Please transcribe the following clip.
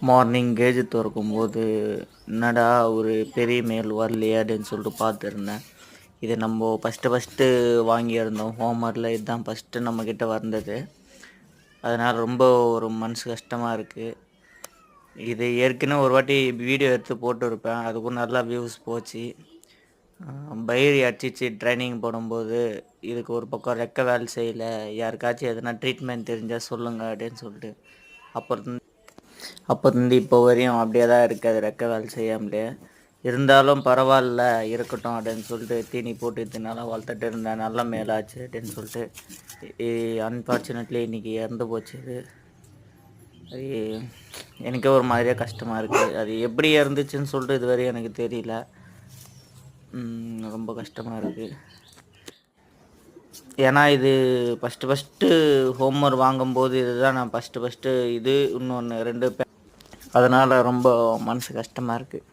Morning gauge திறக்கும்போது என்னடா ஒரு பெரிய மெயில் வரலையே அப்படின்னு சொல்லிட்டு பார்த்துருந்தேன். இது நம்ம ஃபஸ்ட்டு வாங்கியிருந்தோம் ஹோமரில். இதுதான் ஃபஸ்ட்டு நம்மக்கிட்ட வந்தது. அதனால் ரொம்ப ஒரு மனசு கஷ்டமாக இருக்குது. இது ஏற்கனவே ஒரு வாட்டி வீடியோ எடுத்து போட்டுருப்பேன், அதுக்கும் நல்லா வியூஸ் போச்சு. பயிர் அடிச்சிச்சு ட்ரைனிங் போடும்போது. இதுக்கு ஒரு பக்கம் ரெக்க வேலை செய்யலை, யாருக்காச்சும் எதனா ட்ரீட்மெண்ட் தெரிஞ்சால் சொல்லுங்கள் அப்படின்னு சொல்லிட்டு அப்போருந்து இப்போ வரையும் அப்படியே தான் இருக்குது, அது ரெக்க வேலை செய்யாமலே. இருந்தாலும் பரவாயில்ல இருக்கட்டும் அப்படின்னு சொல்லிட்டு தீனி போட்டு இதனால வளர்த்துட்டு இருந்தேன். நல்ல மேலாச்சு அப்படின்னு சொல்லிட்டு அன்ஃபார்ச்சுனேட்லி இன்றைக்கி இறந்து போச்சு. அது எனக்கே ஒரு மாதிரியாக கஷ்டமாக இருக்குது. அது எப்படி இறந்துச்சுன்னு சொல்லிட்டு இதுவரையும் எனக்கு தெரியல. ரொம்ப கஷ்டமாக இருக்குது. ஏன்னா இது ஃபஸ்ட்டு ஹோம்ஒர்க் வாங்கும்போது இதுதான் நான் ஃபஸ்ட்டு இது இன்னொன்று 2 அதனால் ரொம்ப மனசு கஷ்டமாக இருக்குது.